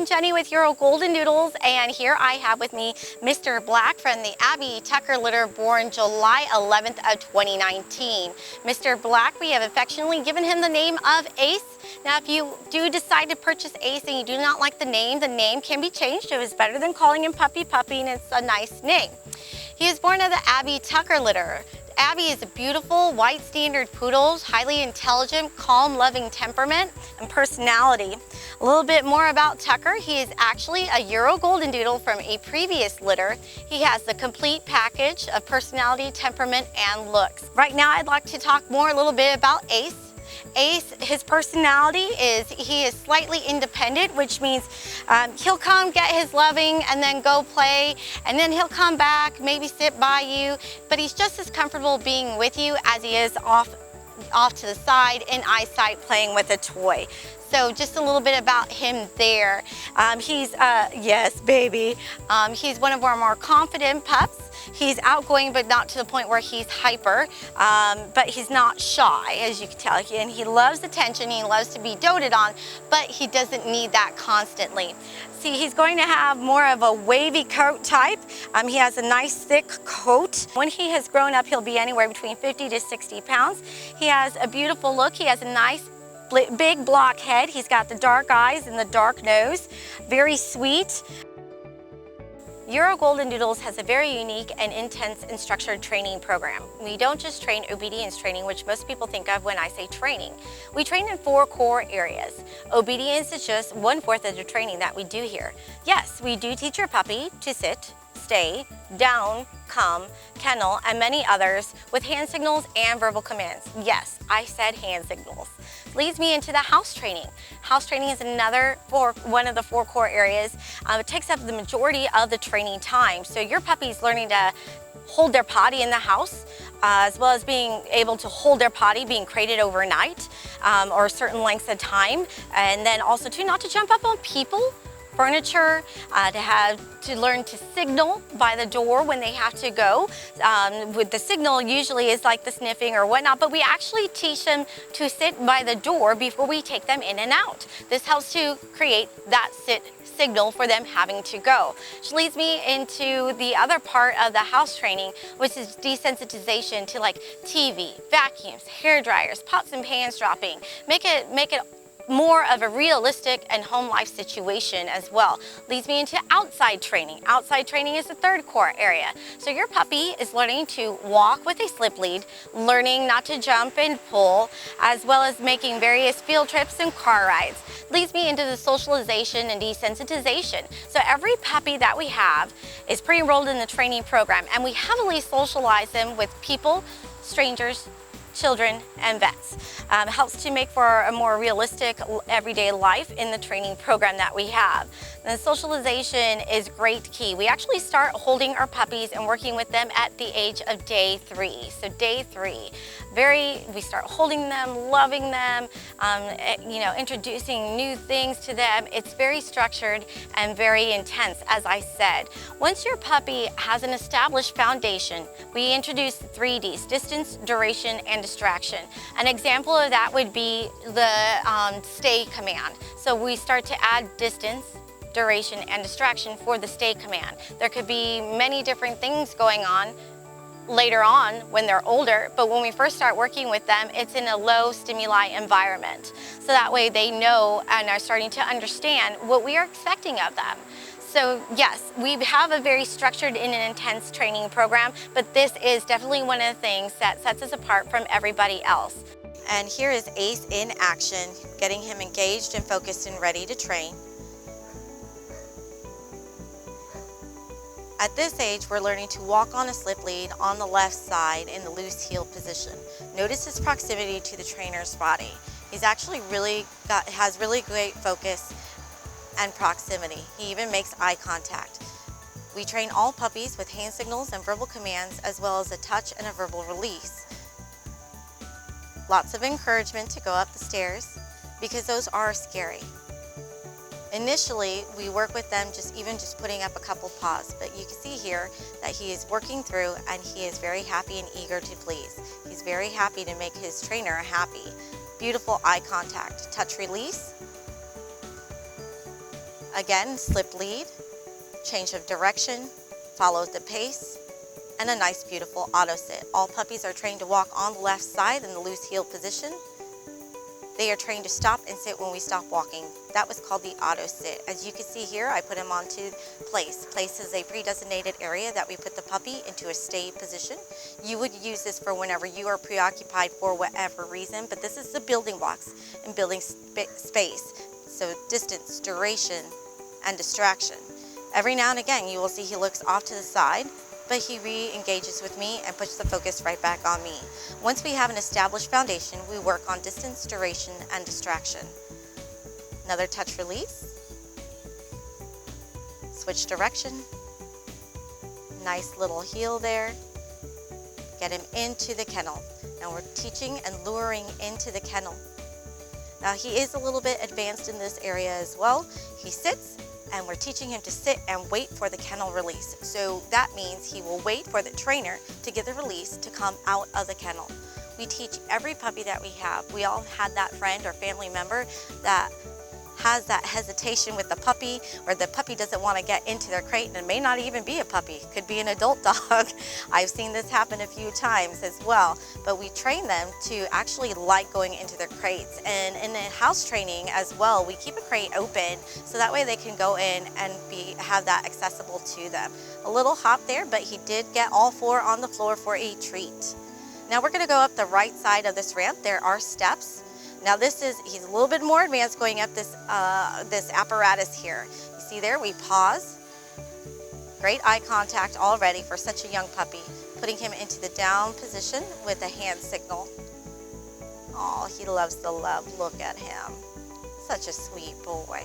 I'm Jenny with Euro Goldendoodles, and here I have with me Mr. Black from the Abby Tucker litter born July 11th of 2019. Mr. Black, we have affectionately given him the name of Ace. Now, if you do decide to purchase Ace and you do not like the name can be changed. It was better than calling him Puppy Puppy, and it's a nice name. He is born of the Abby Tucker litter. Abby is a beautiful white standard poodle, highly intelligent, calm, loving temperament and personality. A little bit more about Tucker. He is actually a Euro Goldendoodle from a previous litter. He has the complete package of personality, temperament, and looks. Right now, I'd like to talk more a little bit about Ace. Ace, his personality is he is slightly independent, which means he'll come get his loving and then go play, and then he'll come back, maybe sit by you, but he's just as comfortable being with you as he is off to the side in eyesight playing with a toy. So just a little bit about him there. Yes, baby. He's one of our more confident pups. He's outgoing, but not to the point where he's hyper, but he's not shy, as you can tell. And he loves attention, he loves to be doted on, but he doesn't need that constantly. See, he's going to have more of a wavy coat type. He has a nice thick coat. When he has grown up, he'll be anywhere between 50 to 60 pounds. He has a beautiful look. He has a nice big block head. He's got the dark eyes and the dark nose. Very sweet. Euro Goldendoodles has a very unique and intense and structured training program. We don't just train obedience training, which most people think of when I say training. We train in 4 core areas. Obedience is just 1/4 of the training that we do here. Yes, we do teach your puppy to sit, stay, down, come, kennel, and many others with hand signals and verbal commands. Yes, I said hand signals. Leads me into the house training. House training is one of the 4 core areas. It takes up the majority of the training time. So your puppy's learning to hold their potty in the house, as well as being able to hold their potty, being crated overnight, or certain lengths of time. And then also too, not to jump up on people, furniture, to learn to signal by the door when they have to go. With the signal usually is like the sniffing or whatnot, but we actually teach them to sit by the door before we take them in and out. This helps to create that sit signal for them having to go. Which leads me into the other part of the house training, which is desensitization to like TV, vacuums, hair dryers, pots and pans dropping. Make it more of a realistic and home life situation as well. Leads me into outside training. Outside training is the 3rd core area. So your puppy is learning to walk with a slip lead, learning not to jump and pull, as well as making various field trips and car rides. Leads me into the socialization and desensitization. So every puppy that we have is pre-enrolled in the training program, and we heavily socialize them with people, strangers, children, and vets. It helps to make for a more realistic everyday life in the training program that we have. And socialization is great key. We actually start holding our puppies and working with them at the age of day 3. So day 3, we start holding them, loving them, introducing new things to them. It's very structured and very intense, as I said. Once your puppy has an established foundation, we introduce the 3 Ds, distance, duration, and distraction. An example of that would be the stay command. So we start to add distance, duration, and distraction for the stay command. There could be many different things going on later on when they're older, but when we first start working with them, it's in a low stimuli environment. So that way they know and are starting to understand what we are expecting of them. So yes, we have a very structured and intense training program, but this is definitely one of the things that sets us apart from everybody else. And here is Ace in action, getting him engaged and focused and ready to train. At this age, we're learning to walk on a slip lead on the left side in the loose heel position. Notice his proximity to the trainer's body. He's actually has really great focus and proximity. He even makes eye contact. We train all puppies with hand signals and verbal commands, as well as a touch and a verbal release. Lots of encouragement to go up the stairs, because those are scary. Initially, we work with them just putting up a couple paws, but you can see here that he is working through and he is very happy and eager to please. He's very happy to make his trainer happy. Beautiful eye contact, touch release, Again, slip lead, change of direction, follow the pace, and a nice, beautiful auto sit. All puppies are trained to walk on the left side in the loose heel position. They are trained to stop and sit when we stop walking. That was called the auto sit. As you can see here, I put him onto place. Place is a pre-designated area that we put the puppy into a stay position. You would use this for whenever you are preoccupied for whatever reason, but this is the building blocks in building space. So distance, duration, and distraction. Every now and again, you will see he looks off to the side, but he re-engages with me and puts the focus right back on me. Once we have an established foundation, we work on distance, duration, and distraction. Another touch release. Switch direction. Nice little heel there. Get him into the kennel. Now we're teaching and luring into the kennel. Now he is a little bit advanced in this area as well. He sits, and we're teaching him to sit and wait for the kennel release. So that means he will wait for the trainer to give the release to come out of the kennel. We teach every puppy that we have. We all had that friend or family member that has that hesitation with the puppy, or the puppy doesn't want to get into their crate, and it may not even be a puppy. It could be an adult dog. I've seen this happen a few times as well, but we train them to actually like going into their crates. And in the house training as well, we keep a crate open so that way they can go in and have that accessible to them. A little hop there, but he did get all four on the floor for a treat. Now we're going to go up the right side of this ramp. There are steps. Now he's a little bit more advanced going up this apparatus here. You see there, we pause. Great eye contact already for such a young puppy. Putting him into the down position with a hand signal. Oh, he loves the love. Look at him. Such a sweet boy.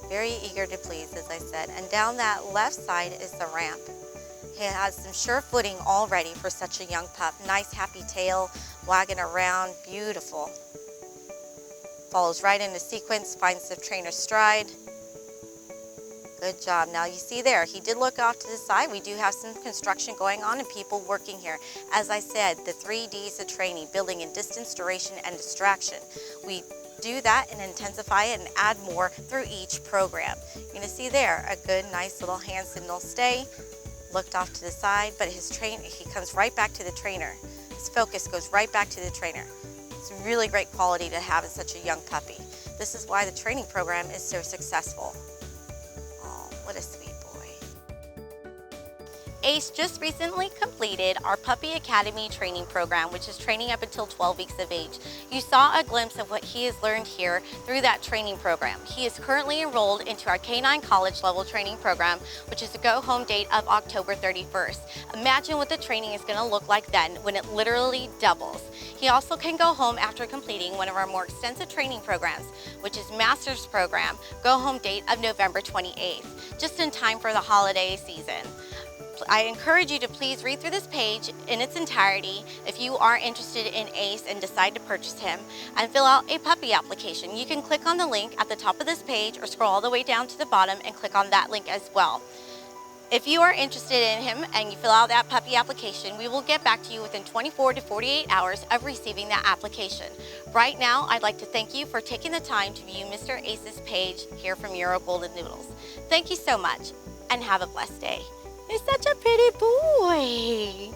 Very eager to please, as I said. And down that left side is the ramp. He has some sure footing already for such a young pup. Nice happy tail, wagging around, beautiful. Follows right into sequence, finds the trainer's stride. Good job. Now you see there, he did look off to the side. We do have some construction going on and people working here. As I said, the 3 Ds of training, building in distance, duration, and distraction. We do that and intensify it and add more through each program. You're gonna see there, a good, nice little hand signal stay. Looked off to the side, but he comes right back to the trainer. His focus goes right back to the trainer. It's a really great quality to have in such a young puppy. This is why the training program is so successful. Oh, what a sweet boy. Ace just recently completed our Puppy Academy training program, which is training up until 12 weeks of age. You saw a glimpse of what he has learned here through that training program. He is currently enrolled into our K9 college level training program, which is a go home date of October 31st. Imagine what the training is going to look like then when it literally doubles. He also can go home after completing one of our more extensive training programs, which is Master's Program, go home date of November 28th, just in time for the holiday season. I encourage you to please read through this page in its entirety if you are interested in Ace and decide to purchase him, and fill out a puppy application. You can click on the link at the top of this page or scroll all the way down to the bottom and click on that link as well. If you are interested in him and you fill out that puppy application, we will get back to you within 24 to 48 hours of receiving that application. Right now, I'd like to thank you for taking the time to view Mr. Ace's page here from Euro Goldendoodles. Thank you so much and have a blessed day. He's such a pretty boy.